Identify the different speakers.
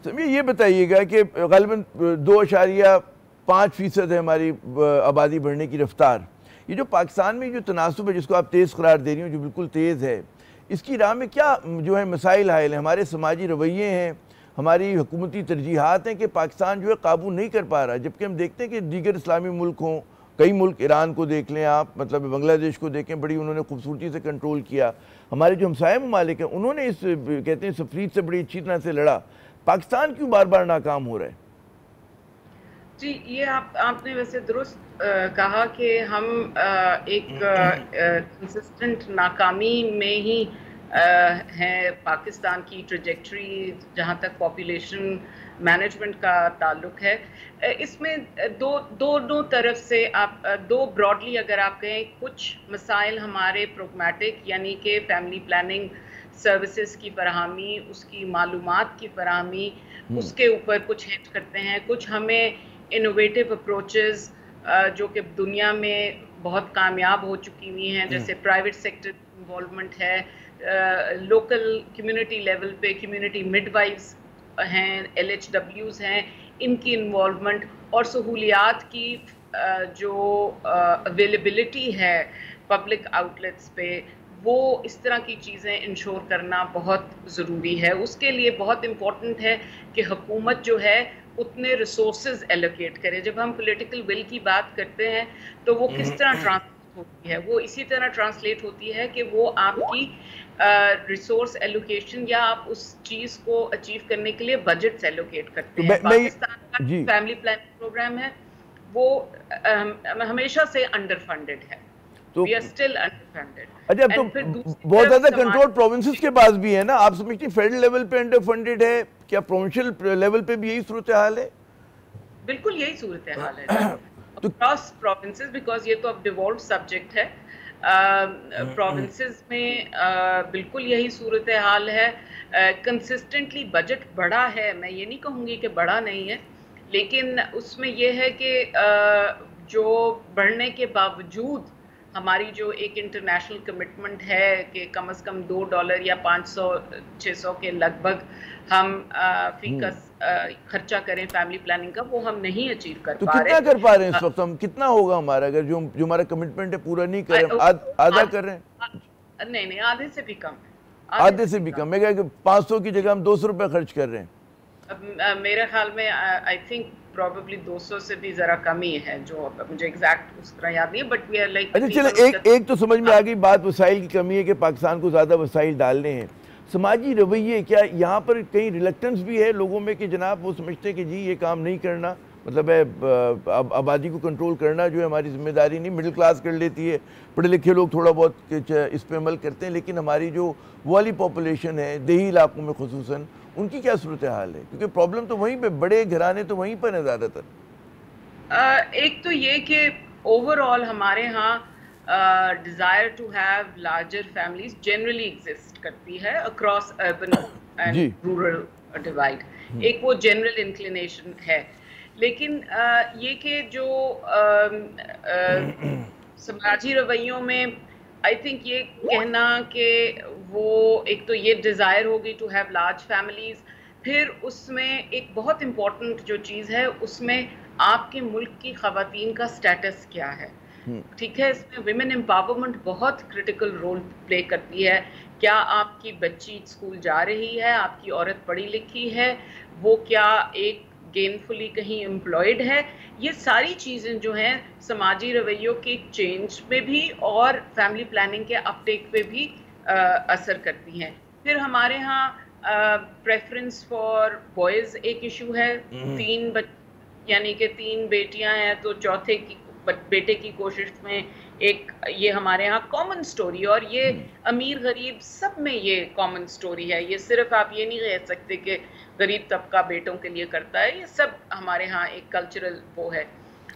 Speaker 1: یہ بتائیے گا کہ غالباً 2.5% ہے ہماری آبادی بڑھنے کی رفتار. یہ جو پاکستان میں جو تناسب ہے جس کو آپ تیز قرار دے رہی ہوں جو بالکل تیز ہے, اس کی راہ میں کیا جو ہے مسائل حائل ہیں؟ ہمارے سماجی رویے ہیں, ہماری حکومتی ترجیحات ہیں کہ پاکستان جو ہے قابو نہیں کر پا رہا, جبکہ ہم دیکھتے ہیں کہ دیگر اسلامی ملک ہوں, کئی ملک, ایران کو دیکھ لیں آپ, مطلب بنگلہ دیش کو دیکھیں, بڑی انہوں نے خوبصورتی سے کنٹرول کیا. ہمارے جو ہمسائے ممالک ہیں انہوں نے اس کہتے ہیں سفرید سے بڑی اچھی طرح سے لڑا. پاکستان کیوں بار بار ناکام ہو رہا ہے؟
Speaker 2: جی, یہ آپ نے ویسے درست کہا کہ ہم ایک کنسسٹنٹ ناکامی میں ہی ہیں. پاکستان کی ٹریجیکٹری جہاں تک پاپولیشن مینجمنٹ کا تعلق ہے, اس میں دونوں طرف سے آپ دو براڈلی اگر آپ کہیں, کچھ مسائل ہمارے پروگمیٹک یعنی کہ فیملی پلاننگ سروسز کی فراہمی, اس کی معلومات کی فراہمی, اس کے اوپر کچھ ہنٹ کرتے ہیں. کچھ ہمیں انوویٹیو اپروچز جو کہ دنیا میں بہت کامیاب ہو چکی ہوئی ہیں, جیسے پرائیویٹ سیکٹر انوالومنٹ ہے, لوکل کمیونٹی لیول پہ کمیونٹی مڈ وائفز ہیں, LHWs ہیں, ان کی انوالومنٹ, اور سہولیات کی جو اویلیبلٹی ہے پبلک آؤٹلیٹس پہ, وہ اس طرح کی چیزیں انشور کرنا بہت ضروری ہے. اس کے لیے بہت امپورٹنٹ ہے کہ حکومت جو ہے اتنے ریسورسز ایلوکیٹ کرے. جب ہم پولیٹیکل ول کی بات کرتے ہیں تو وہ کس طرح ٹرانسلیٹ ہوتی ہے؟ وہ اسی طرح ٹرانسلیٹ ہوتی ہے کہ وہ آپ کی ریسورس ایلوکیشن یا آپ اس چیز کو اچیو کرنے کے لیے بجٹس ایلوکیٹ کرتے ہیں. پاکستان کا فیملی پلاننگ پروگرام ہے وہ ہمیشہ سے انڈر فنڈڈ ہے. We are still underfunded.
Speaker 1: اچھا, تو بہت زیادہ کنٹرول پروونسز کے پاس بھی ہے نا, آپ سمجھتی ہیں فیڈرل لیول پہ انڈر فنڈڈ ہے, کیا پروونشل لیول پہ بھی یہی صورتحال ہے؟
Speaker 2: بالکل یہی صورتحال ہے اکراس پروونسز, بیکاز یہ تو اب ڈیوالوڈ سبجیکٹ ہے. پروونسز میں بالکل یہی صورتحال ہے. کنسسٹنٹلی بجٹ بڑا ہے, میں یہ نہیں کہوں گی کہ بڑا نہیں ہے, لیکن اس میں یہ ہے کہ جو بڑھنے کے باوجود ہماری جو ایک انٹرنیشنل کمٹمنٹ ہے کہ کم از کم $2 یا 500-600 کے لگ بھگ ہم فی کس خرچہ کریں فیملی پلاننگ کا, وہ ہم نہیں اچیو کر پا رہے.
Speaker 1: تو کتنا کر پا رہے ہیں اس وقت ہم؟ کتنا ہوگا ہمارا اگر جو ہمارا کمٹمنٹ ہے پورا نہیں کر رہے, آدھا کر رہے ہیں؟
Speaker 2: نہیں, آدھے سے بھی کم.
Speaker 1: آدھے سے بھی کم. میں کہا کہ 500 کی جگہ ہم 200 روپے خرچ کر رہے ہیں.
Speaker 2: میرے خیال میں آئی تھنک پروبیبلی 200 سے بھی ذرا کم ہی ہے, جو مجھے ایگزیکٹ اس طرح یاد نہیں ہے, بٹ وی آر لائک.
Speaker 1: اچھا چلیں, ایک تو سمجھ میں آ گئی بات, وسائل کی کمی ہے کہ پاکستان کو زیادہ وسائل ڈالنے ہیں. سماجی رویے, کیا یہاں پر کہیں ریلیکٹنس بھی ہے لوگوں میں کہ جناب وہ سمجھتے ہیں کہ جی یہ کام نہیں کرنا, مطلب ہے آبادی کو کنٹرول کرنا جو ہے ہماری ذمہ داری نہیں, مڈل کلاس کر لیتی ہے, پڑھے لکھے لوگ تھوڑا بہت اس پہ عمل کرتے ہیں, لیکن ہماری جو والی پاپولیشن ہے دیہی علاقوں میں خصوصاً, ان کی کیا صورتحال ہے؟ کیونکہ پرابلم تو وہیں پہ, بڑے گھرانے تو وہیں پر ہیں زیادہ تر.
Speaker 2: ایک تو یہ کہ اوور آل ہمارے ہاں desire to have larger families generally exist کرتی ہے across urban and rural divide. ایک وہ general inclination ہے, لیکن یہ کہ جو سماجی رویوں میں I think یہ کہنا کہ وہ ایک تو یہ desire ہوگی to have large families, پھر اس میں ایک بہت امپورٹنٹ جو چیز ہے اس میں آپ کے ملک کی خواتین کا سٹیٹس کیا ہے. ٹھیک ہے, اس میں ویمن امپاورمنٹ بہت کرٹیکل رول پلے کرتی ہے. کیا آپ کی بچی اسکول جا رہی ہے, آپ کی عورت پڑھی لکھی ہے, وہ کیا ایک گین فلی کہیں امپلائڈ ہے, یہ ساری چیزیں جو ہیں سماجی رویوں کے چینج پہ بھی اور فیملی پلاننگ کے اپ ٹیک پہ بھی اثر کرتی ہیں. پھر ہمارے ہاں پریفرنس فار بوائز ایک ایشو ہے, یعنی کہ 3 بیٹیاں ہیں تو چوتھے کی بیٹے کی کوشش میں ایک یہ ہمارے ہاں کامن سٹوری, اور یہ امیر غریب سب میں یہ کامن سٹوری ہے. یہ صرف آپ یہ نہیں کہہ سکتے کہ غریب طبقہ بیٹوں کے لیے کرتا ہے, یہ سب ہمارے ہاں ایک کلچرل وہ ہے.